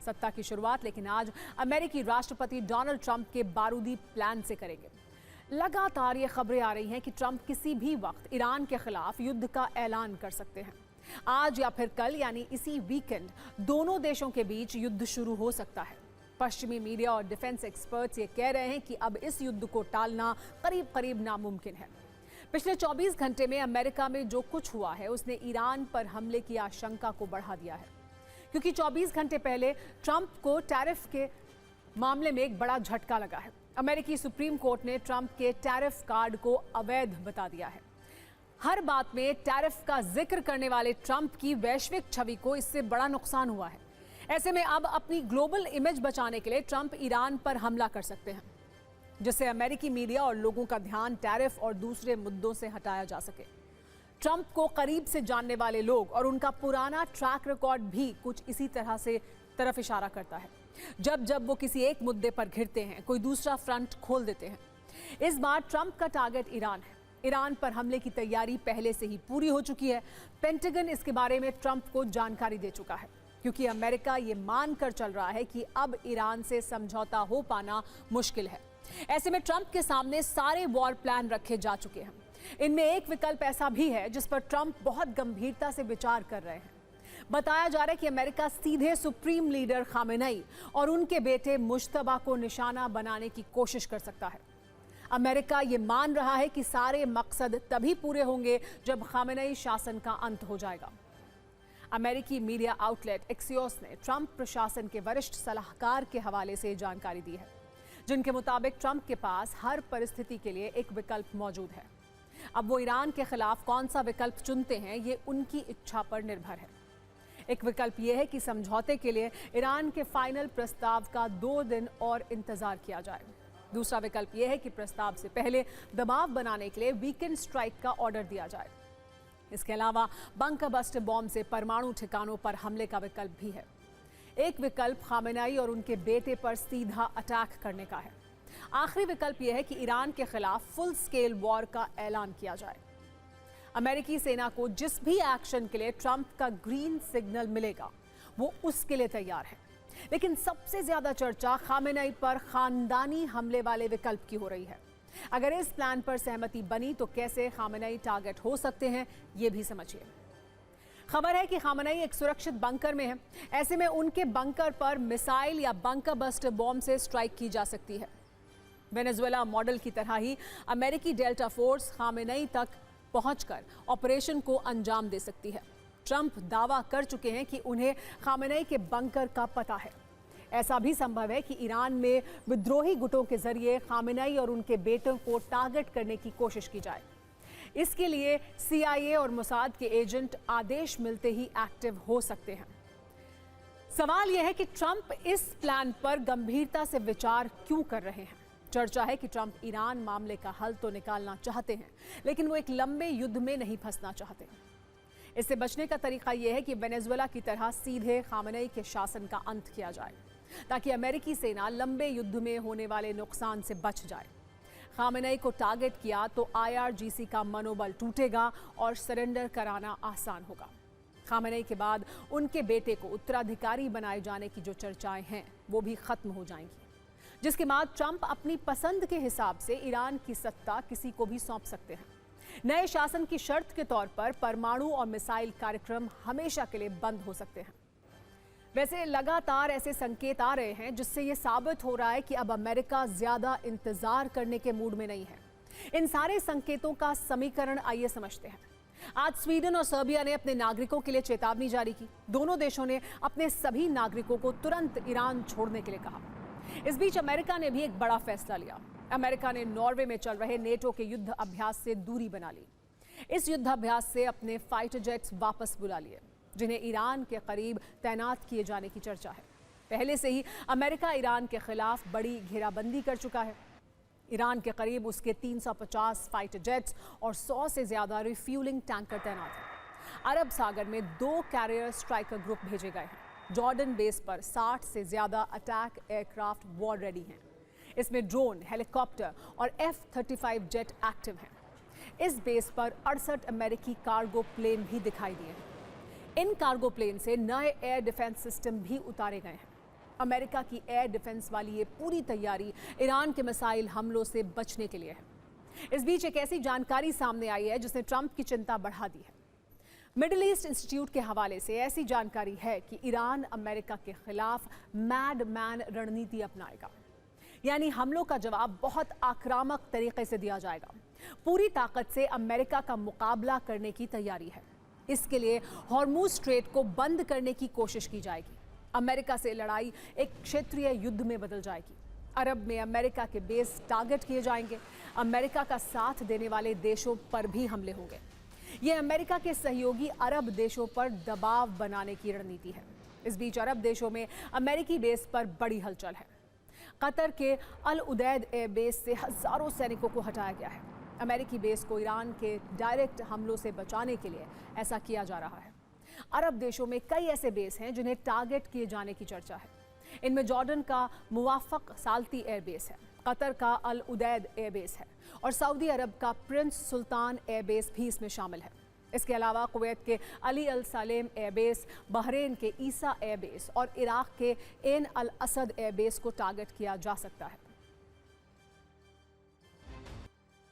सत्ता की शुरुआत लेकिन आज अमेरिकी राष्ट्रपति डोनाल्ड ट्रंप के बारूदी प्लान से करेंगे। लगातार ये खबरें आ रही हैं कि ट्रंप किसी भी वक्त ईरान के खिलाफ युद्ध का ऐलान कर सकते हैं। आज या फिर कल यानी इसी वीकेंड दोनों देशों के बीच युद्ध शुरू हो सकता है। पश्चिमी मीडिया और डिफेंस एक्सपर्ट्स ये कह रहे हैं कि अब इस युद्ध को टालना करीब करीब नामुमकिन है। पिछले 24 घंटे में अमेरिका में जो कुछ हुआ है उसने ईरान पर हमले की आशंका को बढ़ा दिया है, क्योंकि 24 घंटे पहले ट्रंप को टैरिफ के मामले में एक बड़ा झटका लगा है। अमेरिकी सुप्रीम कोर्ट ने ट्रंप के टैरिफ कार्ड को अवैध बता दिया है। हर बात में टैरिफ का जिक्र करने वाले ट्रंप की वैश्विक छवि को इससे बड़ा नुकसान हुआ है। ऐसे में अब अपनी ग्लोबल इमेज बचाने के लिए ट्रंप ईरान पर हमला कर सकते हैं, जिससे अमेरिकी मीडिया और लोगों का ध्यान टैरिफ और दूसरे मुद्दों से हटाया जा सके। ट्रंप को करीब से जानने वाले लोग और उनका पुराना ट्रैक रिकॉर्ड भी कुछ इसी तरफ इशारा करता है। जब जब वो किसी एक मुद्दे पर घिरते हैं, कोई दूसरा फ्रंट खोल देते हैं। इस बार ट्रंप का टारगेट ईरान है। ईरान पर हमले की तैयारी पहले से ही पूरी हो चुकी है। पेंटागन इसके बारे में ट्रंप को जानकारी दे चुका है, क्योंकि अमेरिका ये मानकर चल रहा है कि अब ईरान से समझौता हो पाना मुश्किल है। ऐसे में ट्रंप के सामने सारे वॉर प्लान रखे जा चुके हैं। इनमें एक विकल्प ऐसा भी है जिस पर ट्रंप बहुत गंभीरता से विचार कर रहे हैं। बताया जा रहा है कि अमेरिका सीधे सुप्रीम लीडर खामेनेई और उनके बेटे मुश्तबा को निशाना बनाने की कोशिश कर सकता है। अमेरिका ये मान रहा है कि सारे मकसद तभी पूरे होंगे जब खामेनेई शासन का अंत हो जाएगा। अमेरिकी मीडिया आउटलेट एक्सियोस ने ट्रंप प्रशासन के वरिष्ठ सलाहकार के हवाले से जानकारी दी है, जिनके मुताबिक ट्रंप के पास हर परिस्थिति के लिए एक विकल्प मौजूद है। अब वो ईरान के खिलाफ कौन सा विकल्प चुनते हैं ये उनकी इच्छा पर निर्भर है। एक विकल्प ये है कि समझौते के लिए ईरान के फाइनल प्रस्ताव का 2 दिन और इंतजार किया जाए। दूसरा विकल्प ये है कि प्रस्ताव से पहले दबाव बनाने के लिए वीकेंड स्ट्राइक का ऑर्डर दिया जाए। इसके अलावा बंकर बस्टर बॉम्ब से परमाणु ठिकानों पर हमले का विकल्प भी है। एक विकल्प खामेनेई और उनके बेटे पर सीधा अटैक करने का है। आखिरी विकल्प यह है कि ईरान के खिलाफ फुल स्केल वॉर का ऐलान किया जाए। अमेरिकी सेना को जिस भी एक्शन के लिए ट्रंप का ग्रीन सिग्नल मिलेगा वो उसके लिए तैयार है। लेकिन सबसे ज्यादा चर्चा खामेनेई पर खानदानी हमले वाले विकल्प की हो रही है। अगर इस प्लान पर सहमति बनी तो कैसे खामेनेई टारगेट हो सकते हैं ये भी समझिए। खबर है कि खामेनेई एक सुरक्षित बंकर में है। ऐसे में उनके बंकर पर मिसाइल या बंकर बस्टर बॉम्ब से स्ट्राइक की जा सकती है। वेनेजुएला मॉडल की तरह ही अमेरिकी डेल्टा फोर्स खामेनेई तक पहुंचकर ऑपरेशन को अंजाम दे सकती है। ट्रंप दावा कर चुके हैं कि उन्हें खामेनेई के बंकर का पता है। ऐसा भी संभव है कि ईरान में विद्रोही गुटों के जरिए खामेनेई और उनके बेटों को टारगेट करने की कोशिश की जाए। इसके लिए CIA और मोसाद के एजेंट आदेश मिलते ही एक्टिव हो सकते हैं। सवाल यह है कि ट्रंप इस प्लान पर गंभीरता से विचार क्यों कर रहे हैं। चर्चा है कि ट्रंप ईरान मामले का हल तो निकालना चाहते हैं, लेकिन वो एक लंबे युद्ध में नहीं फंसना चाहते। इससे बचने का तरीका यह है कि वेनेजुएला की तरह सीधे खामेनेई के शासन का अंत किया जाए, ताकि अमेरिकी सेना लंबे युद्ध में होने वाले नुकसान से बच जाए। खामेनेई को टारगेट किया तो IRGC का मनोबल टूटेगा और सरेंडर कराना आसान होगा। खामेनेई के बाद उनके बेटे को उत्तराधिकारी बनाए जाने की जो चर्चाएं हैं वो भी खत्म हो जाएंगी, जिसके बाद ट्रंप अपनी पसंद के हिसाब से ईरान की सत्ता किसी को भी सौंप सकते हैं। नए शासन की शर्त के तौर पर परमाणु और मिसाइल कार्यक्रम हमेशा के लिए बंद हो सकते हैं। वैसे लगातार ऐसे संकेत आ रहे हैं जिससे यह साबित हो रहा है कि अब अमेरिका ज्यादा इंतजार करने के मूड में नहीं है। इन सारे संकेतों का समीकरण आइए समझते हैं। आज स्वीडन और सर्बिया ने अपने नागरिकों के लिए चेतावनी जारी की। दोनों देशों ने अपने सभी नागरिकों को तुरंत ईरान छोड़ने के लिए कहा। इस बीच अमेरिका ने भी एक बड़ा फैसला लिया। अमेरिका ने नॉर्वे में चल रहे नेटो के युद्ध अभ्यास से दूरी बना ली। इस युद्ध अभ्यास से अपने फाइटर जेट्स वापस बुला लिए, जिन्हें ईरान के करीब तैनात किए जाने की चर्चा है। पहले से ही अमेरिका ईरान के खिलाफ बड़ी घेराबंदी कर चुका है। ईरान के करीब उसके 350 फाइटर जेट्स और 100 से ज्यादा रिफ्यूलिंग टैंकर तैनात हैं। अरब सागर में 2 कैरियर स्ट्राइकर ग्रुप भेजे गए हैं। जॉर्डन बेस पर 60 से ज्यादा अटैक एयरक्राफ्ट वॉर रेडी हैं। इसमें ड्रोन, हेलीकॉप्टर और F-35 जेट एक्टिव हैं। इस बेस पर 68 अमेरिकी कार्गो प्लेन भी दिखाई दिए हैं। इन कार्गो प्लेन से नए एयर डिफेंस सिस्टम भी उतारे गए हैं। अमेरिका की एयर डिफेंस वाली ये पूरी तैयारी ईरान के मिसाइल हमलों से बचने के लिए है। इस बीच एक ऐसी जानकारी सामने आई है जिसने ट्रंप की चिंता बढ़ा दी है। मिडिल ईस्ट इंस्टीट्यूट के हवाले से ऐसी जानकारी है कि ईरान अमेरिका के खिलाफ मैड मैन रणनीति अपनाएगा, यानी हमलों का जवाब बहुत आक्रामक तरीके से दिया जाएगा। पूरी ताकत से अमेरिका का मुकाबला करने की तैयारी है। इसके लिए हॉर्मुज स्ट्रेट को बंद करने की कोशिश की जाएगी। अमेरिका से लड़ाई एक क्षेत्रीय युद्ध में बदल जाएगी। अरब में अमेरिका के बेस टारगेट किए जाएंगे। अमेरिका का साथ देने वाले देशों पर भी हमले होंगे। ये अमेरिका के सहयोगी अरब देशों पर दबाव बनाने की रणनीति है। इस बीच अरब देशों में अमेरिकी बेस पर बड़ी हलचल है। कतर के अल उदैद एयर बेस से हजारों सैनिकों को हटाया गया है। अमेरिकी बेस को ईरान के डायरेक्ट हमलों से बचाने के लिए ऐसा किया जा रहा है। अरब देशों में कई ऐसे बेस हैं जिन्हें टारगेट किए जाने की चर्चा है। इनमें जॉर्डन का मुवाफ़क़ साल्ती एयर बेस है, कतर का अल उदैद एयर बेस है और सऊदी अरब का प्रिंस सुल्तान एयर बेस भी इसमें शामिल है। इसके अलावा कुवैत के अली अल सालेम एयर बेस, बहरीन के ईसा एयर बेस और इराक के एन अल असद एयर बेस को टारगेट किया जा सकता है।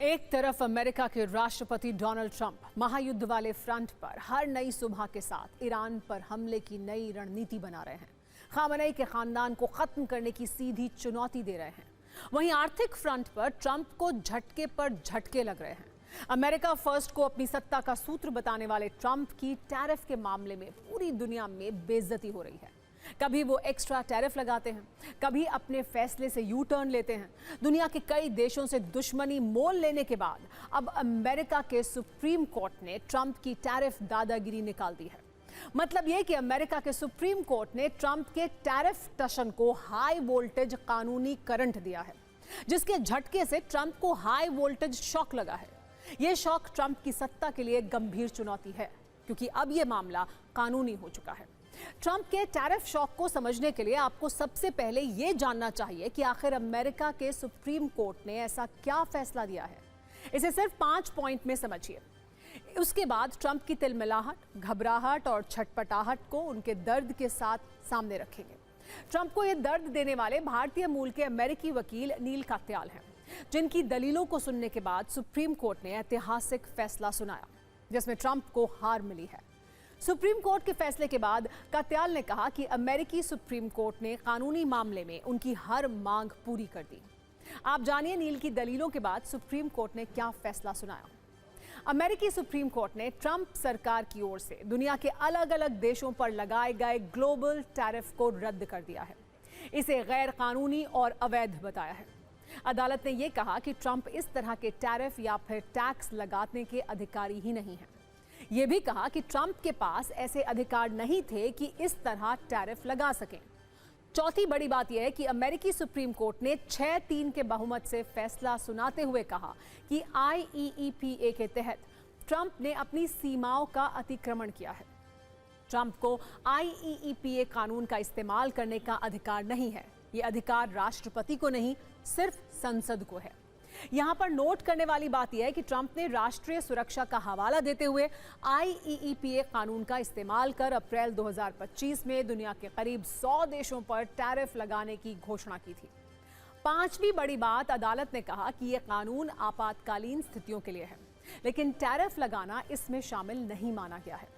एक तरफ अमेरिका के राष्ट्रपति डोनाल्ड ट्रंप महायुद्ध वाले फ्रंट पर हर नई सुबह के साथ ईरान पर हमले की नई रणनीति बना रहे हैं। खामनेई के खानदान को खत्म करने की सीधी चुनौती दे रहे हैं। वहीं आर्थिक फ्रंट पर ट्रंप को झटके पर झटके लग रहे हैं। अमेरिका फर्स्ट को अपनी सत्ता का सूत्र बताने वाले ट्रंप की टैरिफ के मामले में पूरी दुनिया में बेइज्जती हो रही है। कभी वो एक्स्ट्रा टैरिफ लगाते हैं, कभी अपने फैसले से यू टर्न लेते हैं। दुनिया के कई देशों से दुश्मनी मोल लेने के बाद अब अमेरिका के सुप्रीम कोर्ट ने ट्रंप की टैरिफ दादागिरी निकाल दी है। मतलब ये कि अमेरिका के सुप्रीम कोर्ट ने ट्रंप के टैरिफ टशन को हाई वोल्टेज कानूनी करंट दिया है, जिसके झटके से ट्रंप को हाई वोल्टेज शॉक लगा है। ये शॉक ट्रंप की सत्ता के लिए गंभीर चुनौती है, क्योंकि अब ये मामला कानूनी हो चुका है। ट्रंप के टैरिफ शॉक को समझने के लिए आपको सबसे पहले ये जानना चाहिए कि आखिर अमेरिका के सुप्रीम कोर्ट ने ऐसा क्या फैसला दिया है। इसे सिर्फ 5 पॉइंट में समझिए। उसके बाद ट्रंप की तिलमिलाहट, घबराहट और छटपटाहट को उनके दर्द के साथ सामने रखेंगे। ट्रंप को यह दर्द देने वाले भारतीय मूल के अमेरिकी वकील नील कात्याल हैं, जिनकी दलीलों को सुनने के बाद सुप्रीम कोर्ट ने ऐतिहासिक फैसला सुनाया, जिसमें ट्रंप को हार मिली है। सुप्रीम कोर्ट के फैसले के बाद कात्याल ने कहा कि अमेरिकी सुप्रीम कोर्ट ने कानूनी मामले में उनकी हर मांग पूरी कर दी। आप जानिए नील की दलीलों के बाद सुप्रीम कोर्ट ने क्या फैसला सुनाया। अमेरिकी सुप्रीम कोर्ट ने ट्रंप सरकार की ओर से दुनिया के अलग अलग देशों पर लगाए गए ग्लोबल टैरिफ को रद्द कर दिया है। इसे गैर कानूनी और अवैध बताया है। अदालत ने यह कहा कि ट्रंप इस तरह के टैरिफ या फिर टैक्स लगाने के अधिकारी ही नहीं है। यह भी कहा कि ट्रंप के पास ऐसे अधिकार नहीं थे कि इस तरह टैरिफ लगा सकें। चौथी बड़ी बात यह है कि अमेरिकी सुप्रीम कोर्ट ने 6-3 के बहुमत से फैसला सुनाते हुए कहा कि IEEPA के तहत ट्रंप ने अपनी सीमाओं का अतिक्रमण किया है। ट्रंप को IEEPA कानून का इस्तेमाल करने का अधिकार नहीं है। यह अधिकार राष्ट्रपति को नहीं, सिर्फ संसद को है। यहां पर नोट करने वाली बात यह है कि ट्रंप ने राष्ट्रीय सुरक्षा का हवाला देते हुए IEEPA कानून का इस्तेमाल कर अप्रैल 2025 में दुनिया के करीब 100 देशों पर टैरिफ लगाने की घोषणा की थी। पांचवी बड़ी बात, अदालत ने कहा कि यह कानून आपातकालीन स्थितियों के लिए है, लेकिन टैरिफ लगाना इसमें शामिल नहीं माना गया है।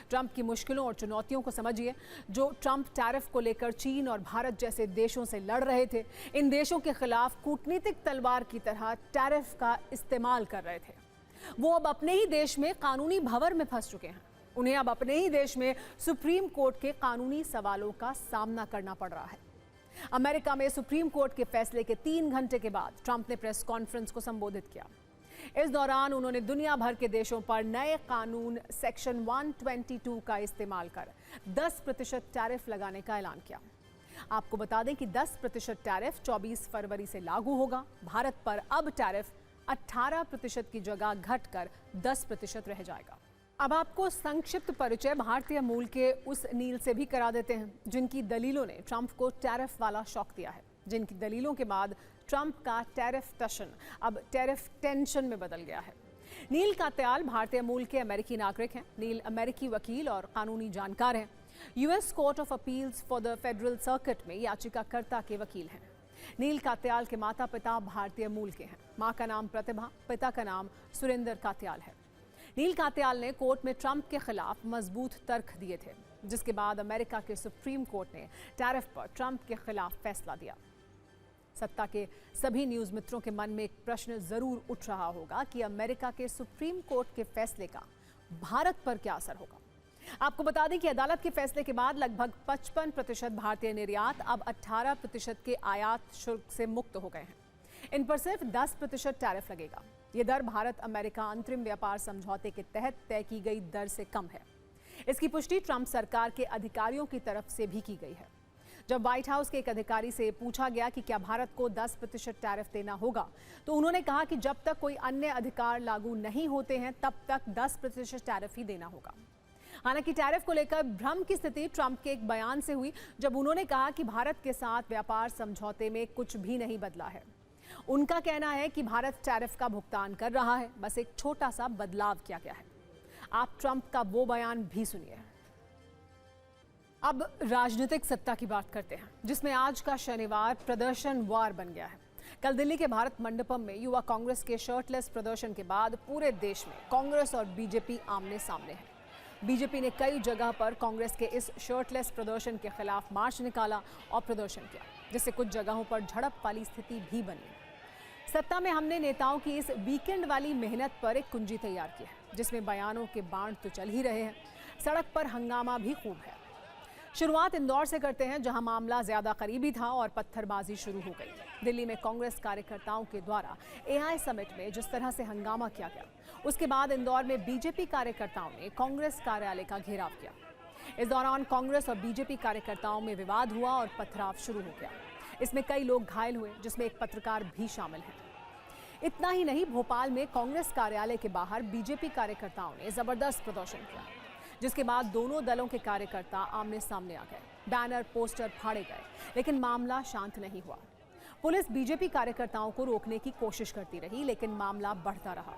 ट्रंप की मुश्किलों और चुनौतियों को समझिए। जो ट्रंप टैरिफ को लेकर चीन और भारत जैसे देशों से लड़ रहे थे, इन देशों के खिलाफ कूटनीतिक तलवार की तरह टैरिफ का इस्तेमाल कर रहे थे। वो अब अपने ही देश में कानूनी भंवर में फंस चुके हैं। उन्हें अब अपने ही देश में सुप्रीम कोर्ट के कानूनी सवालों का सामना करना पड़ रहा है। अमेरिका में सुप्रीम कोर्ट के फैसले के 3 घंटे के बाद ट्रंप ने प्रेस कॉन्फ्रेंस को संबोधित किया। इस दौरान उन्होंने दुनिया भर के देशों पर नए कानून सेक्शन 122 का इस्तेमाल कर 10% टैरिफ लगाने का ऐलान किया। आपको बता दें कि 10% टैरिफ 24 फरवरी से लागू होगा। भारत पर अब टैरिफ 18% की जगह घटकर 10% रह जाएगा। अब आपको संक्षिप्त परिचय भारतीय मूल के उस नील से भी करा देते हैं, जिनकी दलीलों ने ट्रंप को टैरिफ वाला शॉक दिया है, जिनकी दलीलों के बाद ट्रंप का टैरिफ टशन अब टैरिफ टेंशन में बदल गया है। नील कात्याल भारतीय मूल के अमेरिकी नागरिक हैं। नील अमेरिकी वकील और कानूनी जानकार हैं। US court of appeals for the federal circuit में याचिकाकर्ता के वकील हैं। नील कात्याल के माता पिता भारतीय मूल के हैं। मां का नाम प्रतिभा, पिता का नाम सुरेंद्र कात्याल है। नील कात्याल ने कोर्ट में ट्रंप के खिलाफ मजबूत तर्क दिए थे, जिसके बाद अमेरिका के सुप्रीम कोर्ट ने टैरिफ पर ट्रंप के खिलाफ फैसला दिया। सत्ता के सभी न्यूज मित्रों के मन में एक प्रश्न जरूर उठ रहा होगा कि अमेरिका के सुप्रीम कोर्ट के फैसले का भारत पर क्या असर होगा। आपको बता दें कि अदालत के फैसले के बाद लगभग 55% भारतीय निर्यात अब 18% के आयात शुल्क से मुक्त हो गए हैं। इन पर सिर्फ 10% टैरिफ लगेगा। ये दर भारत अमेरिका अंतरिम व्यापार समझौते के तहत तय की गई दर से कम है। इसकी पुष्टि ट्रंप सरकार के अधिकारियों की तरफ से भी की गई है। जब व्हाइट हाउस के एक अधिकारी से पूछा गया कि क्या भारत को 10% टैरिफ देना होगा, तो उन्होंने कहा कि जब तक कोई अन्य अधिकार लागू नहीं होते हैं तब तक 10% टैरिफ ही देना होगा। हालांकि टैरिफ को लेकर भ्रम की स्थिति ट्रंप के एक बयान से हुई, जब उन्होंने कहा कि भारत के साथ व्यापार समझौते में कुछ भी नहीं बदला है। उनका कहना है कि भारत टैरिफ का भुगतान कर रहा है, बस एक छोटा सा बदलाव किया गया है। आप ट्रंप का वो बयान भी सुनिए। अब राजनीतिक सत्ता की बात करते हैं, जिसमें आज का शनिवार प्रदर्शन वार बन गया है। कल दिल्ली के भारत मंडपम में युवा कांग्रेस के शर्टलेस प्रदर्शन के बाद पूरे देश में कांग्रेस और बीजेपी आमने सामने है। बीजेपी ने कई जगह पर कांग्रेस के इस शर्टलेस प्रदर्शन के खिलाफ मार्च निकाला और प्रदर्शन किया, जिससे कुछ जगहों पर झड़प वाली स्थिति भी बनी। सत्ता में हमने नेताओं की इस वीकेंड वाली मेहनत पर एक कुंजी तैयार की है, जिसमें बयानों के बाण तो चल ही रहे हैं, सड़क पर हंगामा भी खूब है। शुरुआत इंदौर से करते हैं, जहां मामला ज्यादा करीबी था और पत्थरबाजी शुरू हो गई। दिल्ली में कांग्रेस कार्यकर्ताओं के द्वारा एआई समिट में जिस तरह से हंगामा किया गया, उसके बाद इंदौर में बीजेपी कार्यकर्ताओं ने कांग्रेस कार्यालय का घेराव किया। इस दौरान कांग्रेस और बीजेपी कार्यकर्ताओं में विवाद हुआ और पथराव शुरू हो गया। इसमें कई लोग घायल हुए, जिसमें एक पत्रकार भी शामिल है। इतना ही नहीं, भोपाल में कांग्रेस कार्यालय के बाहर बीजेपी कार्यकर्ताओं ने जबरदस्त प्रदर्शन किया, जिसके बाद दोनों दलों के कार्यकर्ता आमने सामने आ गए। बैनर पोस्टर फाड़े गए, लेकिन मामला शांत नहीं हुआ। पुलिस बीजेपी कार्यकर्ताओं को रोकने की कोशिश करती रही, लेकिन मामला बढ़ता रहा।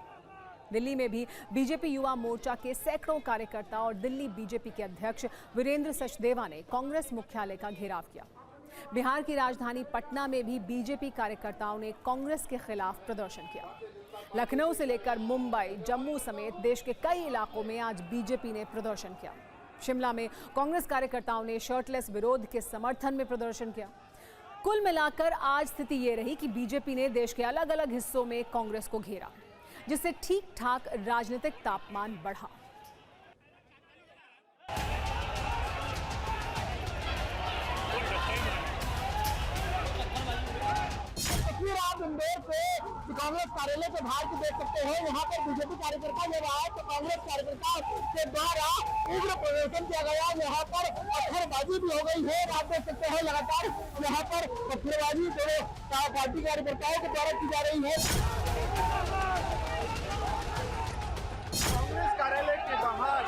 दिल्ली में भी बीजेपी युवा मोर्चा के सैकड़ों कार्यकर्ता और दिल्ली बीजेपी के अध्यक्ष वीरेंद्र सचदेवा ने कांग्रेस मुख्यालय का घेराव किया। बिहार की राजधानी पटना में भी बीजेपी कार्यकर्ताओं ने कांग्रेस के खिलाफ प्रदर्शन किया। लखनऊ से लेकर मुंबई, जम्मू समेत देश के कई इलाकों में आज बीजेपी ने प्रदर्शन किया। शिमला में कांग्रेस कार्यकर्ताओं ने शर्टलेस विरोध के समर्थन में प्रदर्शन किया। कुल मिलाकर आज स्थिति ये रही कि बीजेपी ने देश के अलग अलग हिस्सों में कांग्रेस को घेरा, जिससे ठीक ठाक राजनीतिक तापमान बढ़ा। आप इंदौर से कांग्रेस कार्यालय के बाहर की देख सकते हैं। यहाँ पर बीजेपी कार्यकर्ता जब आए तो कांग्रेस कार्यकर्ता के द्वारा उग्र प्रदर्शन किया गया। यहाँ पर पत्थरबाजी भी हो गई है। आप देख सकते हैं लगातार यहाँ पर पत्थरबाजी दोनों पार्टी कार्यकर्ताओं के द्वारा की जा रही है। कांग्रेस कार्यालय के बाहर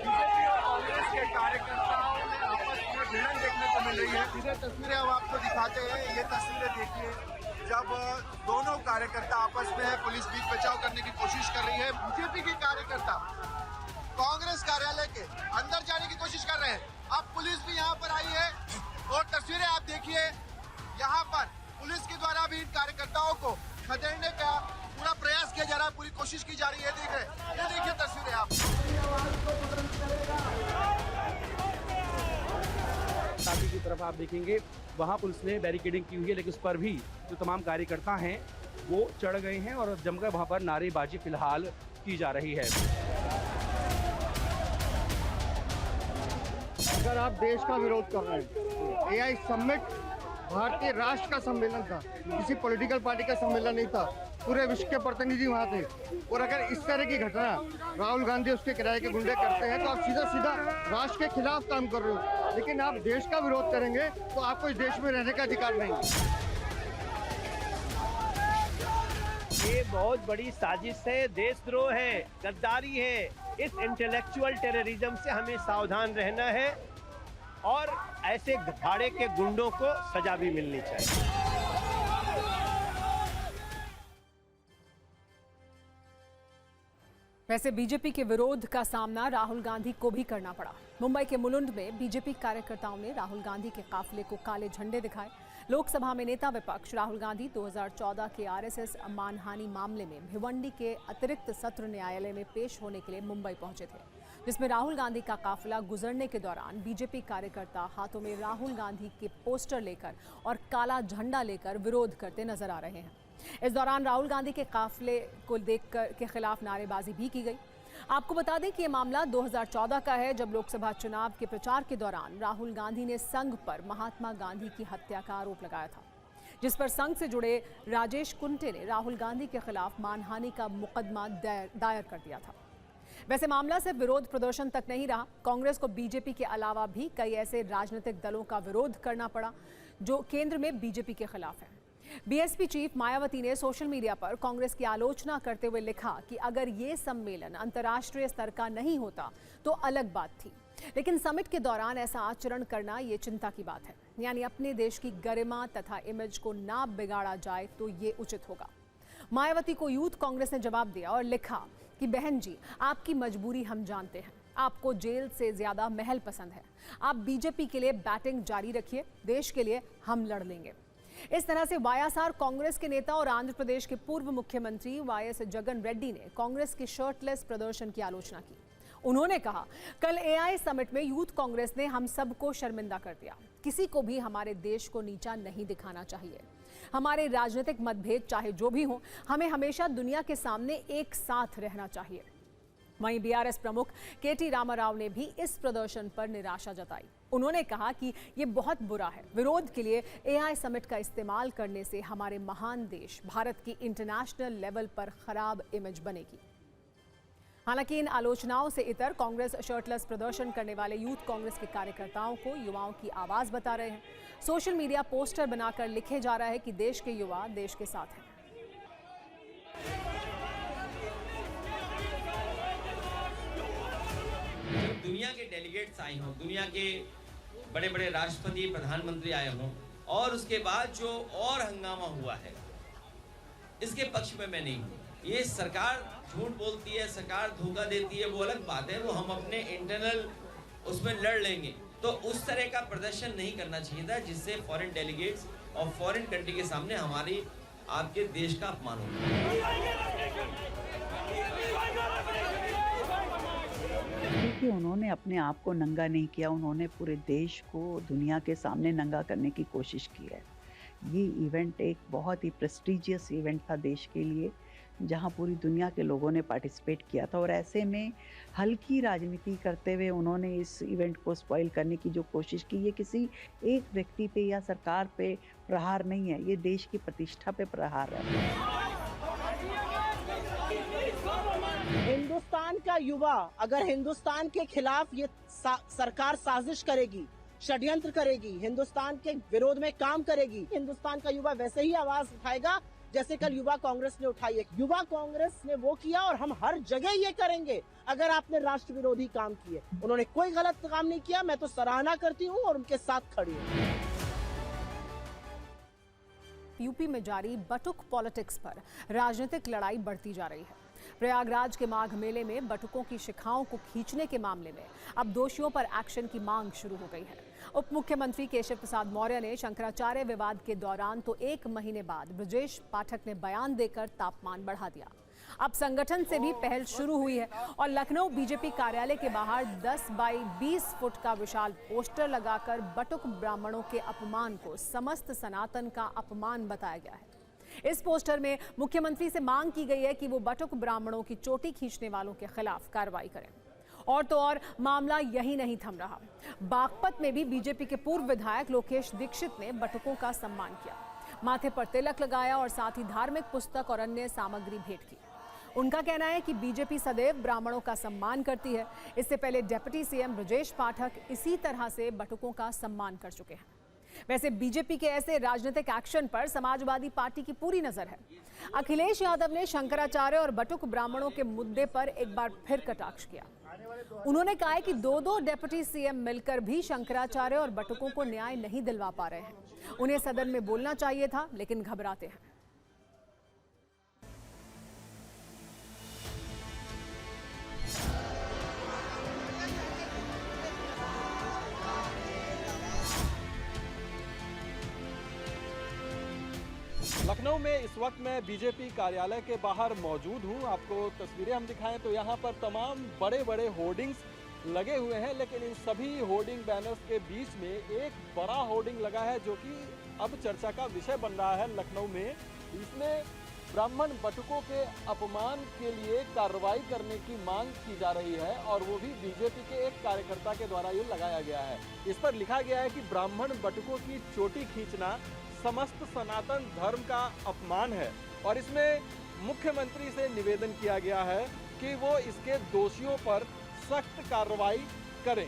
बीजेपी और कांग्रेस के कार्यकर्ताओं में आपस में भिड़ंत देखने को मिल रही है। इधर तस्वीरें हम आपको दिखाते हैं। ये तस्वीरें देखिए, जब दोनों कार्यकर्ता आपस में पुलिस बीच बचाव करने की कोशिश कर रही है। बीजेपी के कार्यकर्ता कांग्रेस कार्यालय के अंदर जाने की कोशिश कर रहे हैं। अब पुलिस भी यहाँ पर आई है और तस्वीरें आप देखिए, यहाँ पर पुलिस के द्वारा भी इन कार्यकर्ताओं को खदेड़ने का पूरा प्रयास किया जा रहा है, पूरी कोशिश की जा रही है। देख रहे हैं, ये देखिए तस्वीरें आप। शादी की तरफ आप देखेंगे, वहाँ पुलिस ने बैरिकेडिंग की हुई है, लेकिन उस पर भी जो तमाम कार्यकर्ता हैं वो चढ़ गए हैं और जमकर वहाँ पर नारेबाजी फिलहाल की जा रही है। अगर आप देश का विरोध कर रहे हैं, एआई समिट भारतीय राष्ट्र का सम्मेलन था, किसी पॉलिटिकल पार्टी का सम्मेलन नहीं था। पूरे विश्व के प्रतिनिधि वहाँ थे। और अगर इस तरह की घटना राहुल गांधी उसके किराए के गुंडे करते हैं तो आप सीधा सीधा राष्ट्र के खिलाफ काम कर रहे हो। लेकिन आप देश का विरोध करेंगे तो आपको इस देश में रहने का अधिकार नहीं। ये बहुत बड़ी साजिश है, देशद्रोह है, गद्दारी है। इस इंटेलेक्चुअल टेररिज्म से हमें सावधान रहना है और ऐसे भाड़े के गुंडों को सजा भी मिलनी चाहिए। वैसे बीजेपी के विरोध का सामना राहुल गांधी को भी करना पड़ा। मुंबई के मुलुंड में बीजेपी कार्यकर्ताओं ने राहुल गांधी के काफिले को काले झंडे दिखाए। लोकसभा में नेता विपक्ष राहुल गांधी 2014 के आरएसएस मानहानि मामले में भिवंडी के अतिरिक्त सत्र न्यायालय में पेश होने के लिए मुंबई पहुंचे थे, जिसमें राहुल गांधी का काफिला गुजरने के दौरान बीजेपी कार्यकर्ता हाथों में राहुल गांधी के पोस्टर लेकर और काला झंडा लेकर विरोध करते नजर आ रहे हैं। इस दौरान राहुल गांधी के काफिले को देखकर के खिलाफ नारेबाजी भी की गई। आपको बता दें कि ये मामला 2014 का है, जब लोकसभा चुनाव के प्रचार के दौरान राहुल गांधी ने संघ पर महात्मा गांधी की हत्या का आरोप लगाया था, जिस पर संघ से जुड़े राजेश कुंटे ने राहुल गांधी के खिलाफ मानहानि का मुकदमा दायर कर दिया था। वैसे मामला सिर्फ विरोध प्रदर्शन तक नहीं रहा। कांग्रेस को बीजेपी के अलावा भी कई ऐसे राजनीतिक दलों का विरोध करना पड़ा जो केंद्र में बीजेपी के खिलाफ है। बीएसपी चीफ मायावती ने सोशल मीडिया पर कांग्रेस की आलोचना करते हुए लिखा कि अगर ये सम्मेलन अंतर्राष्ट्रीय स्तर का नहीं होता तो अलग बात थी, लेकिन समिट के दौरान ऐसा आचरण करना ये चिंता की बात है। यानी अपने देश की गरिमा तथा इमेज को ना बिगाड़ा जाए तो ये उचित होगा। मायावती को यूथ कांग्रेस ने जवाब दिया और लिखा कि बहन जी, आपकी मजबूरी हम जानते हैं, आपको जेल से ज्यादा महल पसंद है। आप बीजेपी के लिए बैटिंग जारी रखिए, देश के लिए हम लड़ लेंगे। इस तरह से वाईएसआर कांग्रेस के नेता और आंध्र प्रदेश के पूर्व मुख्यमंत्री वाईएस जगन रेड्डी ने कांग्रेस के शर्टलेस प्रदर्शन की आलोचना की। उन्होंने कहा, कल एआई समिट में यूथ कांग्रेस ने हम सबको शर्मिंदा कर दिया। किसी को भी हमारे देश को नीचा नहीं दिखाना चाहिए। हमारे राजनीतिक मतभेद चाहे जो भी हो, हमें हमेशा दुनिया के सामने एक साथ रहना चाहिए। वहीं बीआरएस प्रमुख केटी रामाराव ने भी इस प्रदर्शन पर निराशा जताई। उन्होंने कहा कि ये बहुत बुरा है। विरोध के लिए एआई समिट का इस्तेमाल करने से हमारे महान देश भारत की इंटरनेशनल लेवल पर खराब इमेज बनेगी। हालांकि इन आलोचनाओं से इतर कांग्रेस शर्टलेस प्रदर्शन करने वाले यूथ कांग्रेस के कार्यकर्ताओं को युवाओं की आवाज बता रहे हैं। सोशल मीडिया पोस्टर बनाकर लिखे जा रहा है कि देश के युवा देश के साथ हैं। दुनिया के डेलीगेट्स आए हों, दुनिया के बड़े बड़े राष्ट्रपति प्रधानमंत्री आए हों, और उसके बाद जो और हंगामा हुआ है, इसके पक्ष में मैं नहीं हूँ। ये सरकार झूठ बोलती है, सरकार धोखा देती है, वो अलग बात है, वो हम अपने इंटरनल उसमें लड़ लेंगे। तो उस तरह का प्रदर्शन नहीं करना चाहिए था जिससे फॉरेन डेलीगेट्स और फॉरेन कंट्री के सामने हमारी आपके देश का अपमान हो। क्योंकि उन्होंने अपने आप को नंगा नहीं किया, उन्होंने पूरे देश को दुनिया के सामने नंगा करने की कोशिश की है। ये इवेंट एक बहुत ही प्रेस्टीजियस इवेंट था देश के लिए, जहां पूरी दुनिया के लोगों ने पार्टिसिपेट किया था, और ऐसे में हल्की राजनीति करते हुए उन्होंने इस इवेंट को स्पॉइल करने की जो कोशिश की, ये किसी एक व्यक्ति पे या सरकार पे प्रहार नहीं है, ये देश की प्रतिष्ठा पे प्रहार है। हिंदुस्तान का युवा अगर हिंदुस्तान के खिलाफ ये सरकार साजिश करेगी, षड्यंत्र करेगी, हिंदुस्तान के विरोध में काम करेगी, हिंदुस्तान का युवा वैसे ही आवाज उठाएगा जैसे कल युवा कांग्रेस ने उठाई है। युवा कांग्रेस ने वो किया और हम हर जगह ये करेंगे अगर आपने राष्ट्र विरोधी काम किए। उन्होंने कोई गलत काम नहीं किया, मैं तो सराहना करती हूँ और उनके साथ खड़ी हूँ। यूपी में जारी बटुक पॉलिटिक्स पर राजनीतिक लड़ाई बढ़ती जा रही है। प्रयागराज के माघ मेले में बटुकों की शिखाओं को खींचने के मामले में अब दोषियों पर एक्शन की मांग शुरू हो गई है। उप मुख्यमंत्री केशव प्रसाद मौर्य ने शंकराचार्य विवाद के दौरान तो एक महीने बाद ब्रजेश पाठक ने बयान देकर तापमान बढ़ा दिया। अब संगठन से भी पहल शुरू हुई है और लखनऊ बीजेपी कार्यालय के बाहर 10 बाई 20 फुट का विशाल पोस्टर लगाकर बटुक ब्राह्मणों के अपमान को समस्त सनातन का अपमान बताया गया है। इस पोस्टर में मुख्यमंत्री से मांग की गई है कि वो बटुक ब्राह्मणों की चोटी खींचने वालों के खिलाफ कार्रवाई करें। और तो और मामला यही नहीं थम रहा। बागपत में भी बीजेपी के पूर्व विधायक लोकेश दीक्षित ने बटुकों का सम्मान किया, माथे पर तिलक लगाया और साथ ही धार्मिक पुस्तक और अन्य सामग्री भेंट की। उनका कहना है कि बीजेपी सदैव ब्राह्मणों का सम्मान करती है। इससे पहले डिप्टी सीएम ब्रजेश पाठक इसी तरह से बटुकों का सम्मान कर चुके हैं। वैसे बीजेपी के ऐसे राजनीतिक एक्शन पर समाजवादी पार्टी की पूरी नजर है। अखिलेश यादव ने शंकराचार्य और बटुक ब्राह्मणों के मुद्दे पर एक बार फिर कटाक्ष किया। उन्होंने कहा है कि दो डिप्टी सीएम मिलकर भी शंकराचार्य और बटुकों को न्याय नहीं दिलवा पा रहे हैं। उन्हें सदन में बोलना चाहिए था, लेकिन घबराते हैं। लखनऊ में इस वक्त मैं बीजेपी कार्यालय के बाहर मौजूद हूं। आपको तस्वीरें हम दिखाएं तो यहां पर तमाम बड़े बड़े होर्डिंग्स लगे हुए हैं, लेकिन इन सभी होर्डिंग बैनर्स के बीच में एक बड़ा होर्डिंग लगा है जो कि अब चर्चा का विषय बन रहा है लखनऊ में। इसमें ब्राह्मण बटुकों के अपमान के लिए कार्रवाई करने की मांग की जा रही है और वो भी बीजेपी के एक कार्यकर्ता के द्वारा ये लगाया गया है। इस पर लिखा गया है कि ब्राह्मण बटुकों की चोटी खींचना समस्त सनातन धर्म का अपमान है और इसमें मुख्यमंत्री से निवेदन किया गया है कि वो इसके दोषियों पर सख्त कार्रवाई करें।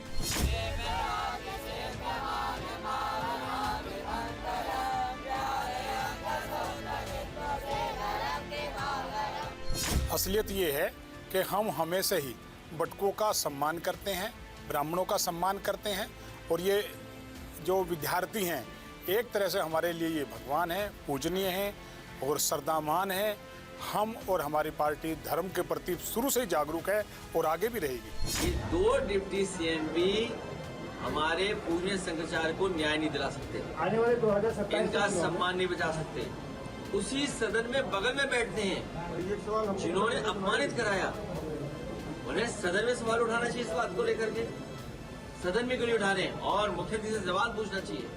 असलियत ये है कि हम हमेशा ही बटुकों का सम्मान करते हैं, ब्राह्मणों का सम्मान करते हैं और ये जो विद्यार्थी हैं एक तरह से हमारे लिए ये भगवान हैं, पूजनीय हैं और श्रद्धामान हैं। हम और हमारी पार्टी धर्म के प्रति शुरू से ही जागरूक है और आगे भी रहेगी। ये 2 डिप्टी सीएम भी हमारे पूजनीय शंकराचार्य को न्याय नहीं दिला सकते, आने वाले 2027 इनका सम्मान नहीं बचा सकते। उसी सदन में बगल में बैठते हैं जिन्होंने अपमानित कराया, उन्हें सदन में सवाल उठाना चाहिए इस बात को लेकर के। सदन में क्यों नहीं उठा रहे हैं और मुख्यमंत्री से सवाल पूछना चाहिए,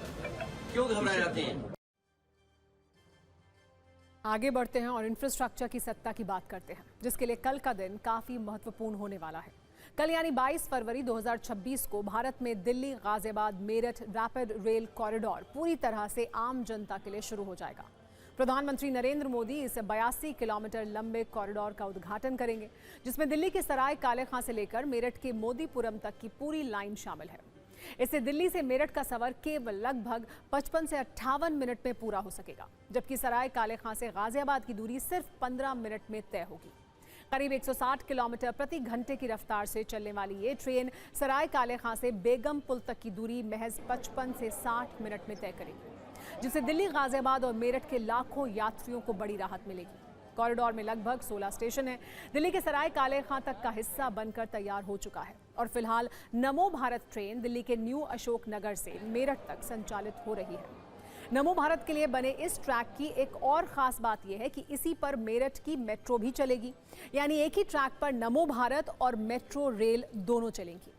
क्यों घबराए जाते हैं। आगे बढ़ते हैं और इंफ्रास्ट्रक्चर की सत्ता की बात करते हैं, जिसके लिए कल का दिन काफी महत्वपूर्ण होने वाला है। कल यानी 22 फरवरी 2026 को भारत में Delhi Ghaziabad Meerut rapid rail corridor पूरी तरह से आम जनता के लिए शुरू हो जाएगा। प्रधानमंत्री नरेंद्र मोदी इस 82 किलोमीटर लंबे कॉरिडोर का उद्घाटन करेंगे, जिसमें दिल्ली के सराय काले खां से लेकर मेरठ के मोदीपुरम तक की पूरी लाइन शामिल है। इससे दिल्ली से मेरठ का सफर केवल लगभग 55 से 58 मिनट में पूरा हो सकेगा, जबकि सराय काले खां से गाजियाबाद की दूरी सिर्फ 15 मिनट में तय होगी। करीब 160 किलोमीटर प्रति घंटे की रफ्तार से चलने वाली ये ट्रेन सराय काले खां से बेगम पुल तक की दूरी महज 55 से 60 मिनट में तय करेगी, जिससे दिल्ली गाजियाबाद और मेरठ के लाखों यात्रियों को बड़ी राहत मिलेगी। कॉरिडोर में लगभग 16 स्टेशन हैं। दिल्ली के सराय काले खां तक का हिस्सा बनकर तैयार हो चुका है और फिलहाल नमो भारत ट्रेन दिल्ली के न्यू अशोक नगर से मेरठ तक संचालित हो रही है। नमो भारत के लिए बने इस ट्रैक की एक और खास बात यह है कि इसी पर मेरठ की मेट्रो भी चलेगी, यानी एक ही ट्रैक पर नमो भारत और मेट्रो रेल दोनों चलेंगी।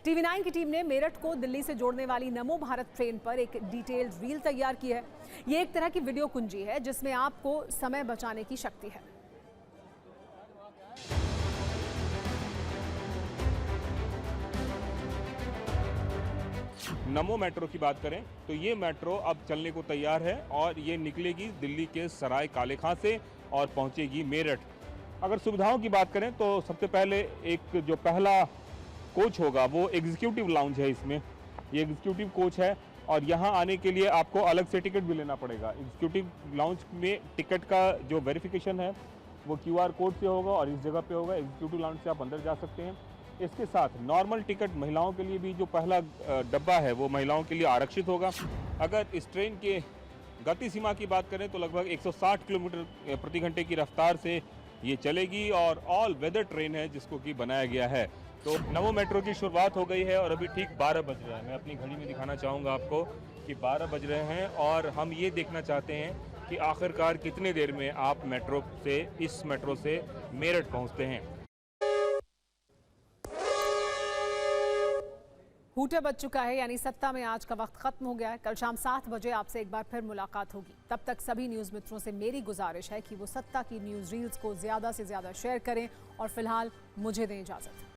TV9 की टीम ने मेरठ को दिल्ली से जोड़ने वाली नमो भारत ट्रेन पर एक डिटेल्ड रील तैयार की है। ये एक तरह की वीडियो कुंजी है जिसमें आपको समय बचाने की शक्ति है। नमो मेट्रो की बात करें तो ये मेट्रो अब चलने को तैयार है और ये निकलेगी दिल्ली के सराय काले खां से और पहुंचेगी मेरठ। अगर सुविधाओं की बात करें तो सबसे पहले एक जो पहला कोच होगा वो एग्जीक्यूटिव लाउंज है। इसमें ये एग्जीक्यूटिव कोच है और यहाँ आने के लिए आपको अलग से टिकट भी लेना पड़ेगा। एग्जीक्यूटिव लाउंज में टिकट का जो वेरिफिकेशन है वो QR कोड से होगा और इस जगह पे होगा। एग्जीक्यूटिव लाउंज से आप अंदर जा सकते हैं। इसके साथ नॉर्मल टिकट महिलाओं के लिए भी जो पहला डब्बा है वो महिलाओं के लिए आरक्षित होगा। अगर इस ट्रेन के गति सीमा की बात करें तो लगभग 160 किलोमीटर प्रति घंटे की रफ्तार से ये चलेगी और ऑल वेदर ट्रेन है जिसको कि बनाया गया है। तो नमो मेट्रो की शुरुआत हो गई है और अभी ठीक 12 बज रहे हैं। मैं अपनी घड़ी में दिखाना चाहूँगा आपको कि 12 बज रहे हैं और हम ये देखना चाहते हैं कि आखिरकार कितने देर में आप इस मेट्रो से मेरठ पहुँचते हैं। हूटर बज चुका है, यानी सत्ता में आज का वक्त खत्म हो गया है। कल शाम 7 बजे आपसे एक बार फिर मुलाकात होगी। तब तक सभी न्यूज़ मित्रों से मेरी गुजारिश है कि वो सत्ता की न्यूज़ रील्स को ज़्यादा से ज़्यादा शेयर करें और फिलहाल मुझे दें इजाज़त।